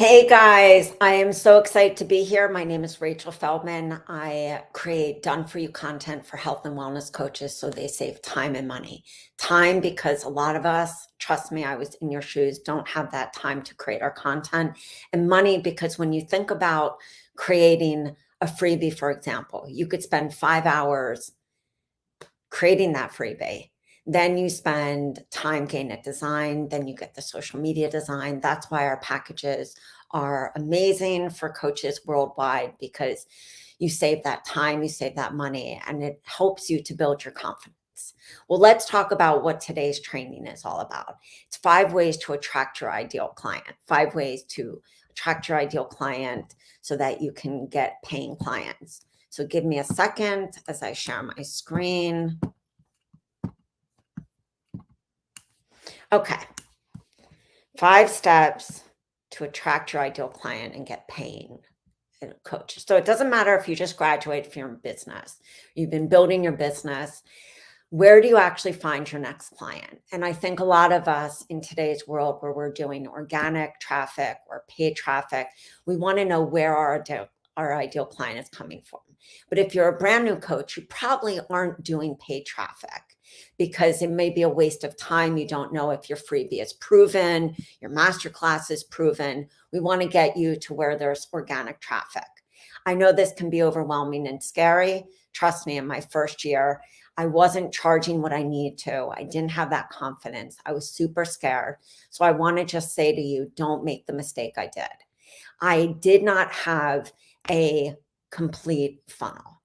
Hey guys, I am so excited to be here. My name is Rachel Feldman. I create done for you content for health and wellness coaches so they save time and money. Time because a lot of us, trust me, I was in your shoes, don't have that time to create our content. And money because when you think about creating a freebie, for example, you could spend 5 hours creating that freebie. Then you spend time getting it designed, then you get the social media design. That's why our packages are amazing for coaches worldwide, because you save that time, you save that money, and it helps you to build your confidence. Well, let's talk about what today's training is all about. It's 5 ways to attract your ideal client, 5 ways to attract your ideal client so that you can get paying clients. So give me a second as I share my screen. Okay. 5 steps to attract your ideal client and get paying coach. So it doesn't matter if you just graduated from your business, you've been building your business. Where do you actually find your next client? And I think a lot of us in today's world where we're doing organic traffic or paid traffic, we want to know where our ideal client is coming from. But if you're a brand new coach, you probably aren't doing paid traffic because it may be a waste of time. You don't know if your freebie is proven, your masterclass is proven. We want to get you to where there's organic traffic. I know this can be overwhelming and scary. Trust me, in my first year, I wasn't charging what I needed to. I didn't have that confidence. I was super scared. So I want to just say to you, don't make the mistake I did. I did not have a complete funnel.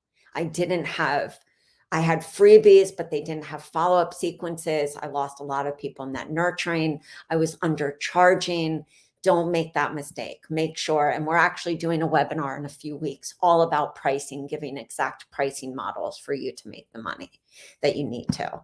I had freebies, but they didn't have follow-up sequences. I lost a lot of people in that nurturing. I was undercharging. Don't make that mistake. Make sure, and we're actually doing a webinar in a few weeks all about pricing, giving exact pricing models for you to make the money that you need to.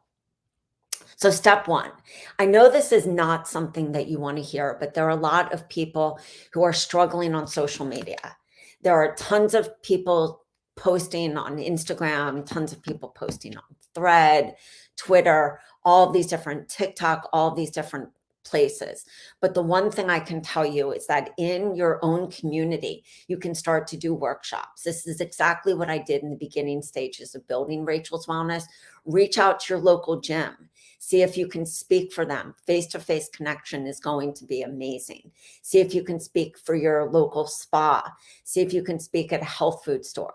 So step one, I know this is not something that you want to hear, but there are a lot of people who are struggling on social media. There are tons of people posting on Instagram, tons of people posting on Thread, Twitter, all these different TikTok, all these different places. But the one thing I can tell you is that in your own community, you can start to do workshops. This is exactly what I did in the beginning stages of building Rachel's Wellness. Reach out to your local gym. See if you can speak for them. Face-to-face connection is going to be amazing. See if you can speak for your local spa. See if you can speak at a health food store.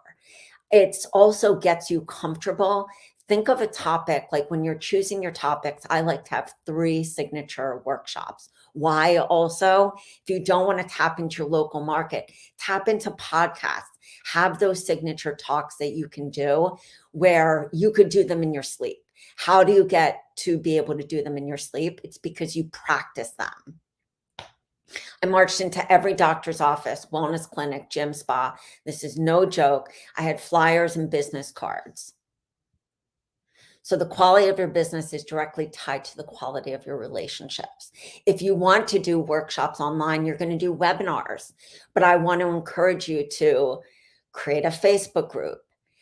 It also gets you comfortable. Think of a topic, like when you're choosing your topics, I like to have 3 signature workshops. Why also? If you don't want to tap into your local market, tap into podcasts. Have those signature talks that you can do where you could do them in your sleep. How do you get to be able to do them in your sleep? It's because you practice them. I marched into every doctor's office, wellness clinic, gym, spa. This is no joke. I had flyers and business cards. So the quality of your business is directly tied to the quality of your relationships. If you want to do workshops online, you're going to do webinars, but I want to encourage you to create a Facebook group.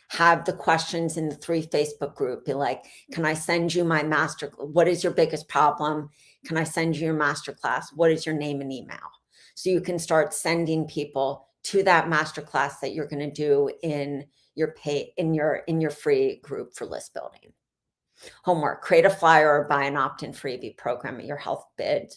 Have the questions in the 3 Facebook group. Be like, can I send you my master? What is your biggest problem? Can I send you your masterclass? What is your name and email? So you can start sending people to that masterclass that you're going to do in your free group for list building. Homework, create a flyer or buy an opt-in freebie program at your health bid.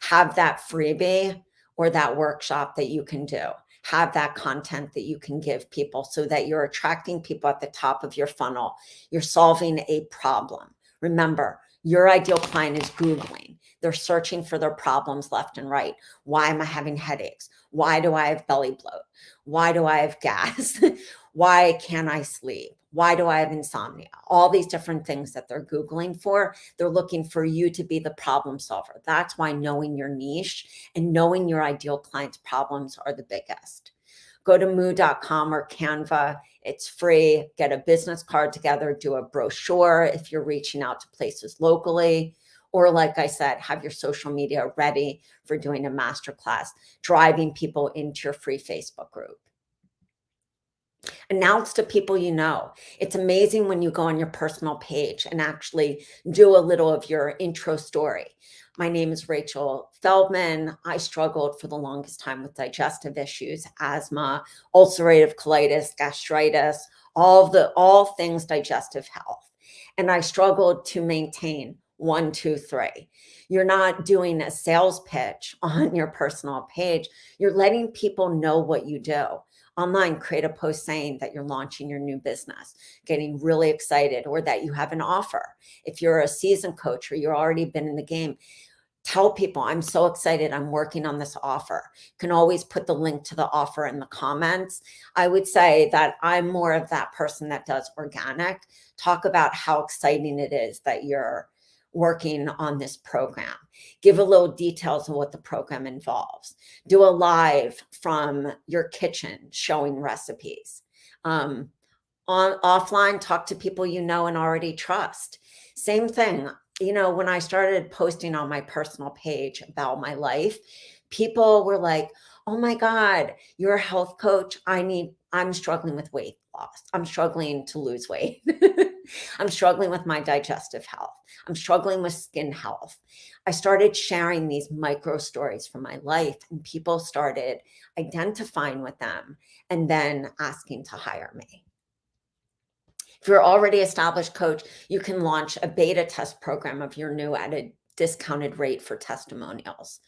Have that freebie or that workshop that you can do. Have that content that you can give people so that you're attracting people at the top of your funnel. You're solving a problem. Remember, your ideal client is Googling. They're searching for their problems left and right. Why am I having headaches? Why do I have belly bloat? Why do I have gas? Why can't I sleep? Why do I have insomnia? All these different things that they're Googling for, they're looking for you to be the problem solver. That's why knowing your niche and knowing your ideal client's problems are the biggest. Go to moo.com or Canva. It's free. Get a business card together, do a brochure if you're reaching out to places locally. Or like I said, have your social media ready for doing a masterclass, driving people into your free Facebook group. Announce to people you know. It's amazing when you go on your personal page and actually do a little of your intro story. My name is Rachel Feldman. I struggled for the longest time with digestive issues, asthma, ulcerative colitis, gastritis, all things digestive health. And I struggled to maintain 1, 2, 3. You're not doing a sales pitch on your personal page. You're letting people know what you do. Online, create a post saying that you're launching your new business, getting really excited, or that you have an offer. If you're a seasoned coach or you're already been in the game, tell people, I'm so excited, I'm working on this offer. You can always put the link to the offer in the comments. I would say that I'm more of that person that does organic. Talk about how exciting it is that you're working on this program. Give a little details of what the program involves. Do a live from your kitchen showing recipes. Offline, talk to people you know and already trust. Same thing. When I started posting on my personal page about my life, people were like, oh my God, you're a health coach. I'm struggling with weight loss. I'm struggling to lose weight. I'm struggling with my digestive health. I'm struggling with skin health. I started sharing these micro stories from my life, and people started identifying with them and then asking to hire me. If you're already established coach, you can launch a beta test program of your new at a discounted rate for testimonials.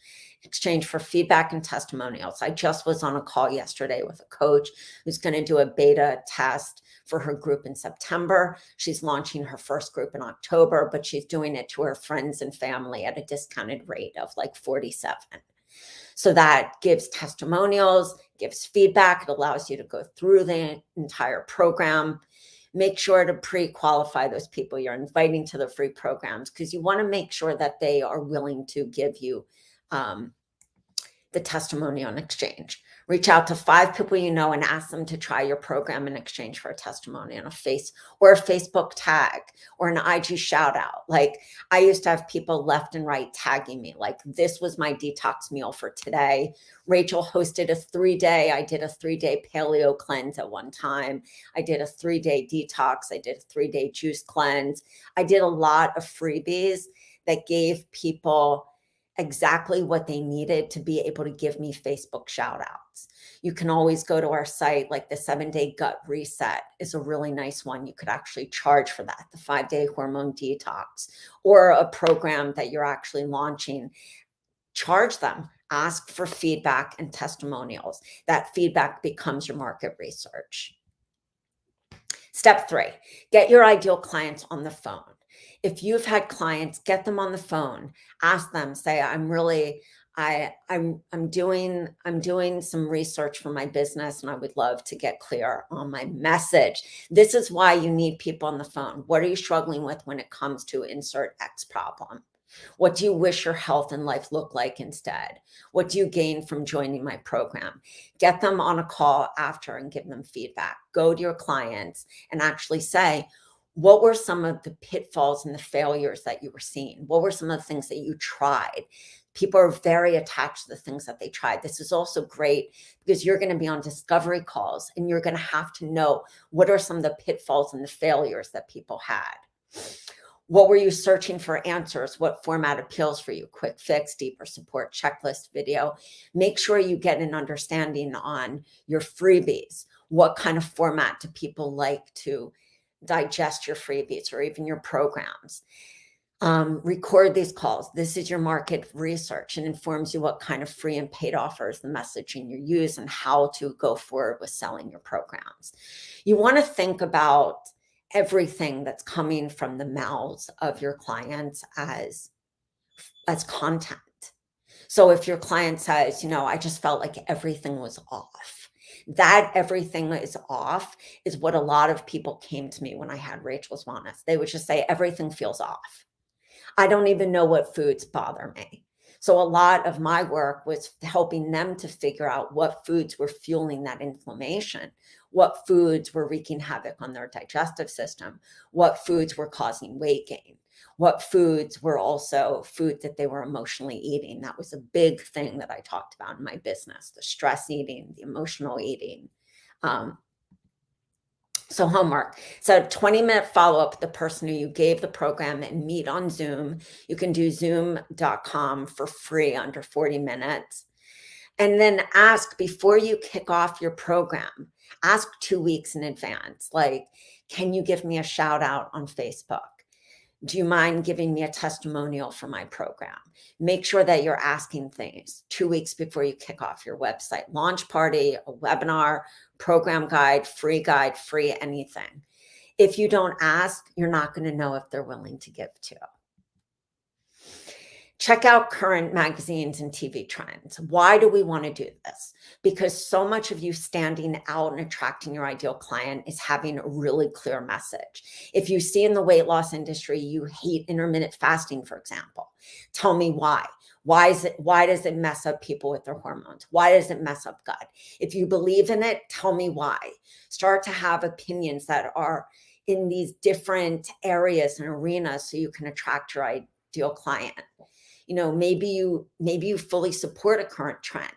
Exchange for feedback and testimonials. I just was on a call yesterday with a coach who's going to do a beta test for her group in September. She's launching her first group in October, but she's doing it to her friends and family at a discounted rate of like 47. So that gives testimonials, gives feedback. It allows you to go through the entire program. Make sure to pre-qualify those people you're inviting to the free programs, because you want to make sure that they are willing to give you the testimonial in exchange. Reach out to 5 people you know and ask them to try your program in exchange for a testimony on a Facebook tag or an IG shout out. Like, I used to have people left and right tagging me, like, this was my detox meal for today. Rachel hosted a 3-day. I did a 3-day paleo cleanse at one time. I did a 3-day detox. I did a 3-day juice cleanse. I did a lot of freebies that gave people exactly what they needed to be able to give me Facebook shout outs. You can always go to our site, like the 7-day gut reset is a really nice one. You could actually charge for that, the 5-day hormone detox, or a program that you're actually launching. Charge them, ask for feedback and testimonials. That feedback becomes your market research. Step 3, get your ideal clients on the phone. If you've had clients, get them on the phone, ask them, say, I'm doing some research for my business and I would love to get clear on my message. This is why you need people on the phone. What are you struggling with when it comes to insert X problem? What do you wish your health and life looked like instead? What do you gain from joining my program? Get them on a call after and give them feedback. Go to your clients and actually say, what were some of the pitfalls and the failures that you were seeing? What were some of the things that you tried? People are very attached to the things that they tried. This is also great because you're going to be on discovery calls and you're going to have to know what are some of the pitfalls and the failures that people had. What were you searching for answers? What format appeals for you? Quick fix, deeper support, checklist, video. Make sure you get an understanding on your freebies. What kind of format do people like to digest your freebies or even your programs? Record these calls. This is your market research and informs you what kind of free and paid offers, the messaging you use, and how to go forward with selling your programs. You want to think about everything that's coming from the mouths of your clients as content. So if your client says, I just felt like everything was off, that everything is off is what a lot of people came to me when I had Rachel's Wellness. They would just say, everything feels off. I don't even know what foods bother me. So a lot of my work was helping them to figure out what foods were fueling that inflammation, what foods were wreaking havoc on their digestive system, what foods were causing weight gain, what foods were also food that they were emotionally eating. That was a big thing that I talked about in my business, the stress eating, the emotional eating. So homework. So 20-minute follow-up with the person who you gave the program and meet on Zoom. You can do zoom.com for free under 40 minutes. And then ask before you kick off your program, ask 2 weeks in advance. Like, can you give me a shout out on Facebook? Do you mind giving me a testimonial for my program? Make sure that you're asking things 2 weeks before you kick off your website, launch party, a webinar, program guide, free anything. If you don't ask, you're not going to know if they're willing to give to. Check out current magazines and TV trends. Why do we want to do this? Because so much of you standing out and attracting your ideal client is having a really clear message. If you see in the weight loss industry, you hate intermittent fasting, for example, tell me why. Why does it mess up people with their hormones? Why does it mess up gut? If you believe in it, tell me why. Start to have opinions that are in these different areas and arenas so you can attract your ideal client. Maybe you fully support a current trend.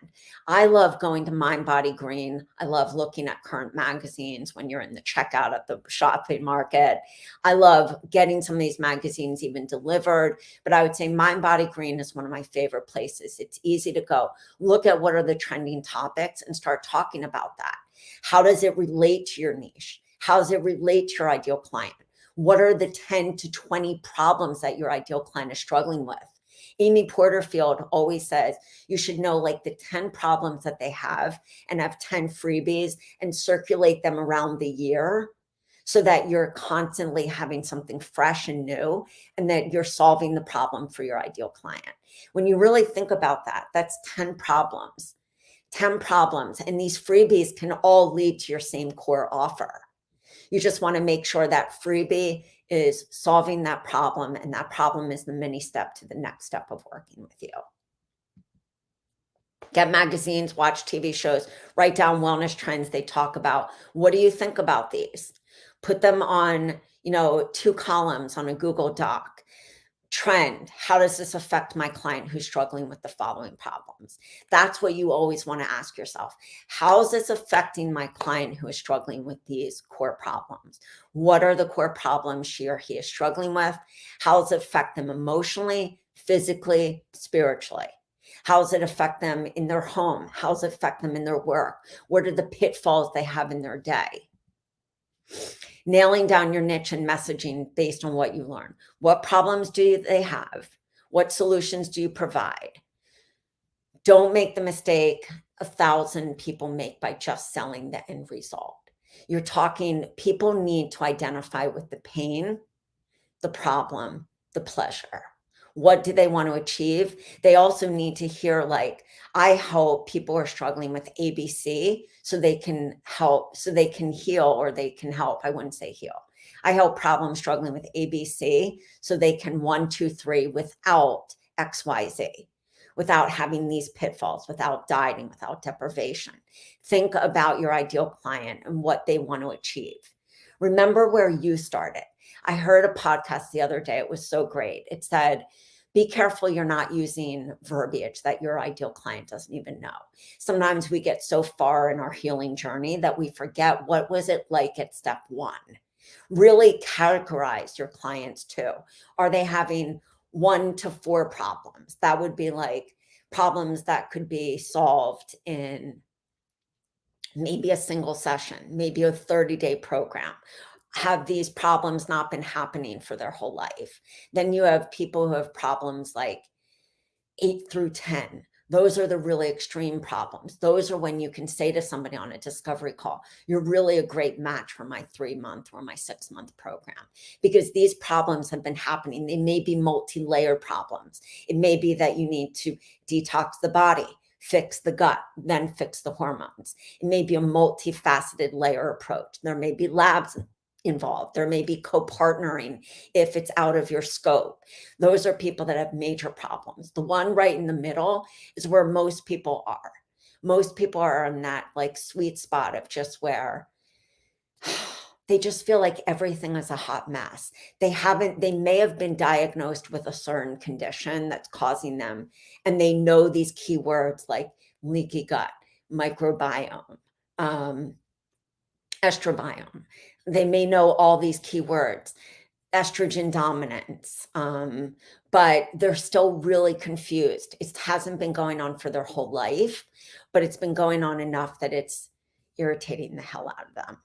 I love going to Mind Body Green. I love looking at current magazines when you're in the checkout at the shopping market. I love getting some of these magazines even delivered, but I would say Mind Body Green is one of my favorite places. It's easy to go look at what are the trending topics and start talking about that. How does it relate to your niche? How does it relate to your ideal client? What are the 10 to 20 problems that your ideal client is struggling with? Amy Porterfield always says you should know like the 10 problems that they have and have 10 freebies and circulate them around the year so that you're constantly having something fresh and new and that you're solving the problem for your ideal client. When you really think about that, that's 10 problems. 10 problems. And these freebies can all lead to your same core offer. You just want to make sure that freebie is solving that problem, and that problem is the mini step to the next step of working with you. Get magazines, watch TV shows, write down wellness trends they talk about. What do you think about these? Put them on, 2 columns on a Google Doc. Trend, how does this affect my client who's struggling with the following problems? That's what you always want to ask yourself. How is this affecting my client who is struggling with these core problems? What are the core problems she or he is struggling with? How does it affect them emotionally, physically, spiritually? How does it affect them in their home? How does it affect them in their work? What are the pitfalls they have in their day? Nailing down your niche and messaging based on what you learn. What problems do they have? What solutions do you provide? Don't make the mistake 1,000 people make by just selling the end result. People need to identify with the pain, the problem, the pleasure. What do they want to achieve? They also need to hear I hope people are struggling with ABC so they can help, so they can heal or they can help. I wouldn't say heal. I help problems struggling with ABC so they can 1, 2, 3 without XYZ, without having these pitfalls, without dieting, without deprivation. Think about your ideal client and what they want to achieve. Remember where you started. I heard a podcast the other day. It was so great. It said, be careful you're not using verbiage that your ideal client doesn't even know. Sometimes we get so far in our healing journey that we forget what was it like at step 1. Really categorize your clients too. Are they having 1 to 4 problems? That would be like problems that could be solved in maybe a single session, maybe a 30-day program. Have these problems not been happening for their whole life? Then you have people who have problems like 8 through 10. Those are the really extreme problems. Those are when you can say to somebody on a discovery call, you're really a great match for my 3-month or my 6-month program, because these problems have been happening. They may be multi-layer problems. It may be that you need to detox the body, fix the gut, then fix the hormones. It may be a multifaceted layer approach. There may be labs involved. There may be co-partnering if it's out of your scope. Those are people that have major problems. The one right in the middle is where most people are. Most people are in that sweet spot of just where they just feel like everything is a hot mess. They may have been diagnosed with a certain condition that's causing them, and they know these keywords like leaky gut, microbiome, estrobiome. They may know all these keywords, estrogen dominance, but they're still really confused. It hasn't been going on for their whole life, but it's been going on enough that it's irritating the hell out of them.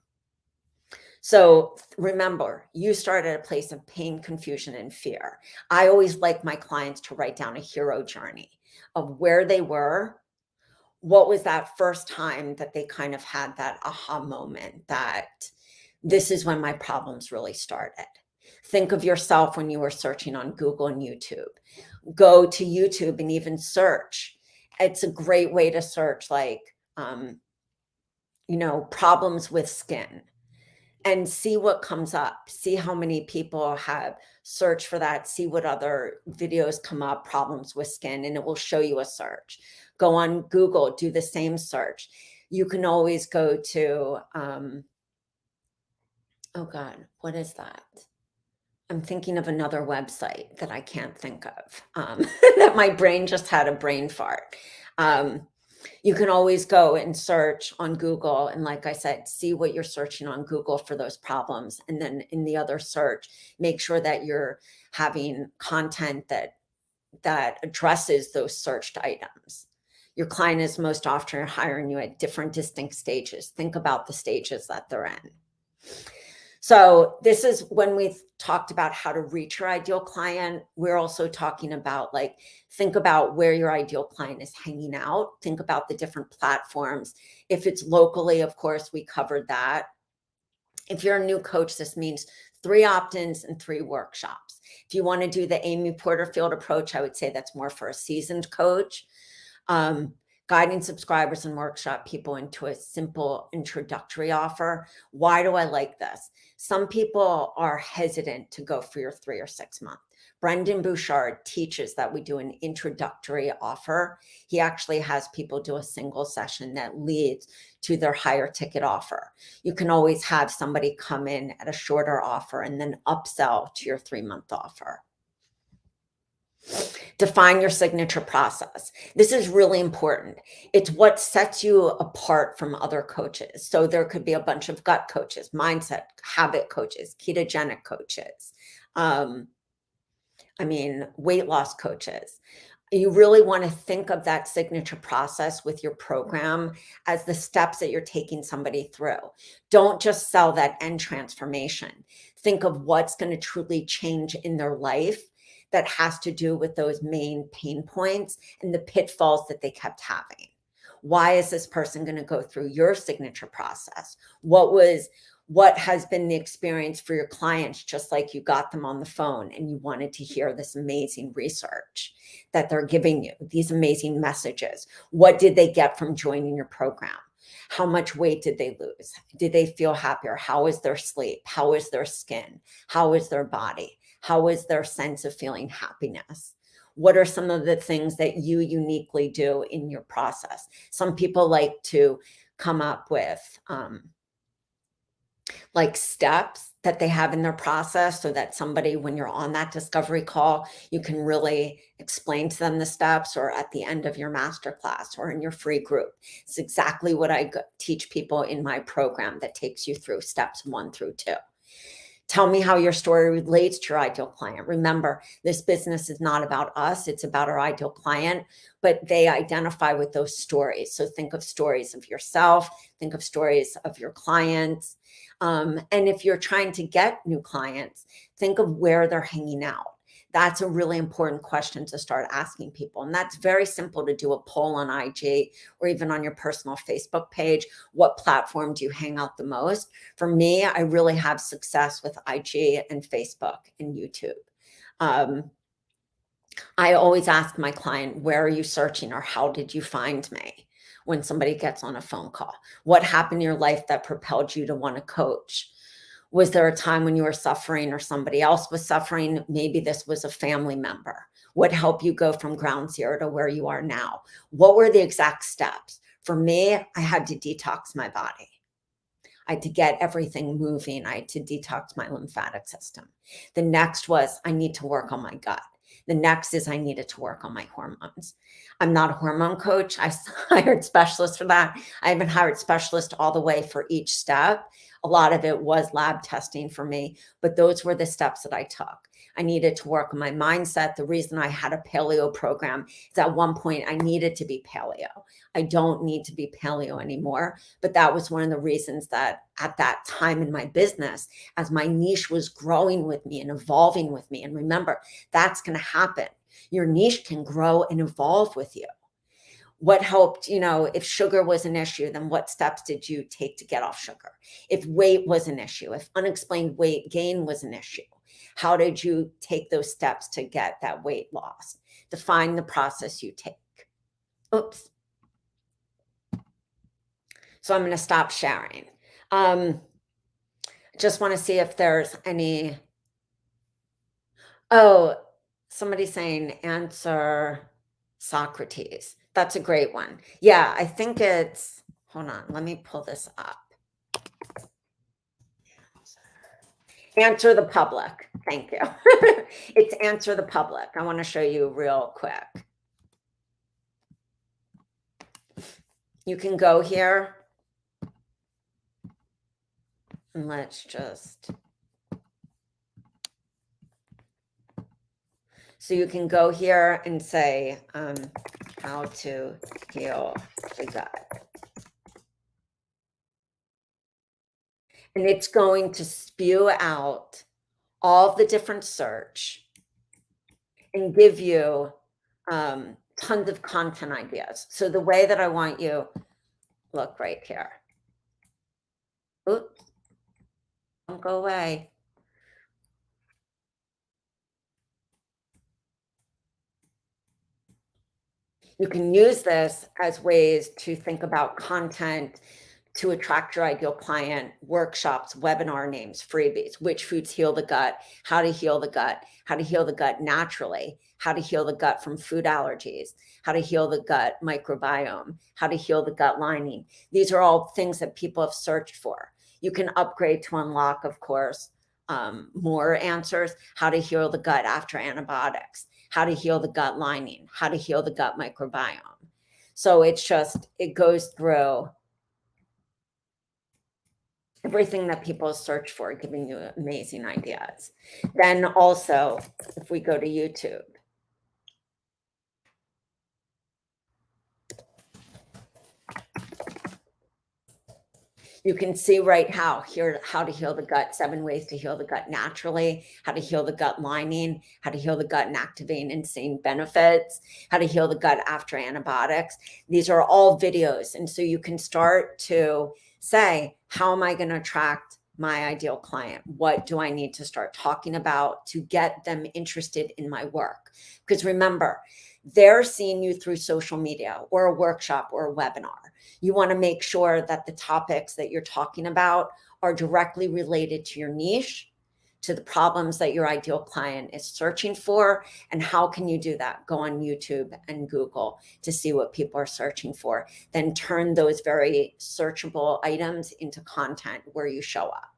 So remember, you start at a place of pain, confusion, and fear. I always like my clients to write down a hero journey of where they were. What was that first time that they kind of had that aha moment that this is when my problems really started? Think of yourself when you were searching on Google and YouTube. Go to YouTube and even search. It's a great way to search, like, problems with skin, and see what comes up. See how many people have searched for that. See what other videos come up, problems with skin, and it will show you a search. Go on Google, do the same search. You can always go to, oh God, what is that? I'm thinking of another website that I can't think of, that my brain just had a brain fart. You can always go and search on Google. And like I said, see what you're searching on Google for those problems. And then in the other search, make sure that you're having content that addresses those searched items. Your client is most often hiring you at different distinct stages. Think about the stages that they're in. So this is when we've talked about how to reach your ideal client. We're also talking about, like, think about where your ideal client is hanging out. Think about the different platforms. If it's locally, of course, we covered that. If you're a new coach, this means 3 opt-ins and 3 workshops. If you want to do the Amy Porterfield approach, I would say that's more for a seasoned coach. Guiding subscribers and workshop people into a simple introductory offer. Why do I like this? Some people are hesitant to go for your 3 or 6 month. Brendan Bouchard teaches that we do an introductory offer. He actually has people do a single session that leads to their higher ticket offer. You can always have somebody come in at a shorter offer and then upsell to your 3-month offer. Define your signature process. This is really important. It's what sets you apart from other coaches. So there could be a bunch of gut coaches, mindset, habit coaches, ketogenic coaches, weight loss coaches. You really want to think of that signature process with your program as the steps that you're taking somebody through. Don't just sell that end transformation. Think of what's going to truly change in their life that has to do with those main pain points and the pitfalls that they kept having. Why is this person going to go through your signature process? What has been the experience for your clients, just like you got them on the phone and you wanted to hear this amazing research that they're giving you, these amazing messages? What did they get from joining your program? How much weight did they lose? Did they feel happier? How is their sleep? How is their skin? How is their body? How is their sense of feeling happiness? What are some of the things that you uniquely do in your process? Some people like to come up with like steps that they have in their process so that somebody, when you're on that discovery call, you can really explain to them the steps, or at the end of your masterclass or in your free group. It's exactly what I teach people in my program that takes you through steps 1 through 2. Tell me how your story relates to your ideal client. Remember, this business is not about us. It's about our ideal client, but they identify with those stories. So think of stories of yourself, think of stories of your clients. And if you're trying to get new clients, think of where they're hanging out. That's a really important question to start asking people. And that's very simple to do a poll on IG or even on your personal Facebook page. What platform do you hang out the most? For me, I really have success with IG and Facebook and YouTube. I always ask my client, where are you searching, or how did you find me? When somebody gets on a phone call, what happened in your life that propelled you to want to coach? Was there a time when you were suffering or somebody else was suffering? Maybe this was a family member. What helped you go from ground zero to where you are now? What were the exact steps? For me, I had to detox my body. I had to get everything moving. I had to detox my lymphatic system. The next was, I need to work on my gut. The next is I needed to work on my hormones. I'm not a hormone coach. I hired specialists for that. I haven't hired specialists all the way for each step. A lot of it was lab testing for me, but those were the steps that I took. I needed to work on my mindset. The reason I had a paleo program is at one point I needed to be paleo. I don't need to be paleo anymore, but that was one of the reasons that at that time in my business, as my niche was growing with me and evolving with me, and remember, that's going to happen. Your niche can grow and evolve with you. What helped, if sugar was an issue, then what steps did you take to get off sugar? If weight was an issue, if unexplained weight gain was an issue, how did you take those steps to get that weight loss? Define the process you take. Oops. So I'm going to stop sharing. Just want to see if there's any. Oh, somebody's saying answer Socrates. That's a great one. Yeah, I think it's, hold on, let me pull this up. Answer the public. Thank you. It's answer the public. I want to show you real quick. You can go here and let's just, so you can go here and say how to heal the gut. And it's going to spew out all the different search and give you tons of content ideas. So the way that I want you, look right here. Oops, don't go away. You can use this as ways to think about content to attract your ideal client, workshops, webinar names, freebies, which foods heal the gut, how to heal the gut, how to heal the gut naturally, how to heal the gut from food allergies, how to heal the gut microbiome, how to heal the gut lining. These are all things that people have searched for. You can upgrade to unlock, of course, more answers, how to heal the gut after antibiotics, how to heal the gut lining, how to heal the gut microbiome. So it's just, it goes through everything that people search for, giving you amazing ideas. Then also, if we go to YouTube, you can see right here, how to heal the gut, 7 ways to heal the gut naturally, how to heal the gut lining, how to heal the gut and activate insane benefits, how to heal the gut after antibiotics. These are all videos. And so you can start to say, how am I going to attract my ideal client? What do I need to start talking about to get them interested in my work? Because remember, they're seeing you through social media or a workshop or a webinar. You want to make sure that the topics that you're talking about are directly related to your niche, to the problems that your ideal client is searching for. And how can you do that? Go on YouTube and Google to see what people are searching for. Then turn those very searchable items into content where you show up.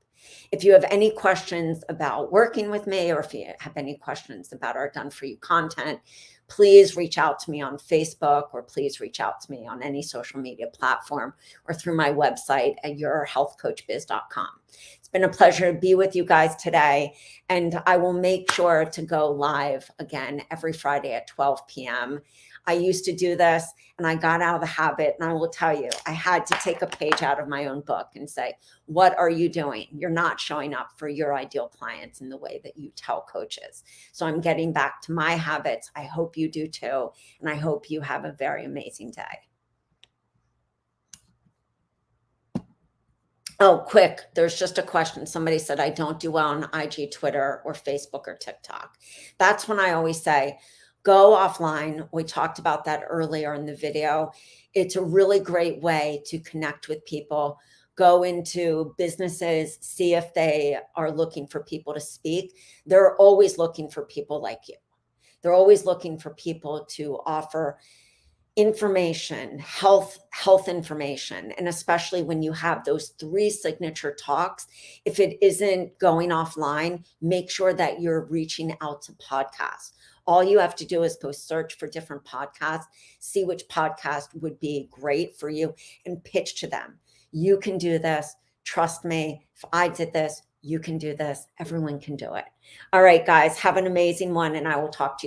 If you have any questions about working with me, or if you have any questions about our done for you content, please reach out to me on Facebook, or please reach out to me on any social media platform, or through my website at yourhealthcoachbiz.com. It's been a pleasure to be with you guys today, and I will make sure to go live again every Friday at 12 p.m. I used to do this and I got out of the habit, and I will tell you, I had to take a page out of my own book and say, what are you doing? You're not showing up for your ideal clients in the way that you tell coaches. So I'm getting back to my habits. I hope you do too. And I hope you have a very amazing day. Oh, quick. There's just a question. Somebody said, I don't do well on IG, Twitter, or Facebook or TikTok. That's when I always say, go offline. We talked about that earlier in the video. It's a really great way to connect with people. Go into businesses, see if they are looking for people to speak. They're always looking for people like you. They're always looking for people to offer information, health information. And especially when you have those 3 signature talks, if it isn't going offline, make sure that you're reaching out to podcasts. All you have to do is go search for different podcasts, see which podcast would be great for you, and pitch to them. You can do this. Trust me. If I did this, you can do this. Everyone can do it. All right, guys, have an amazing one, and I will talk to you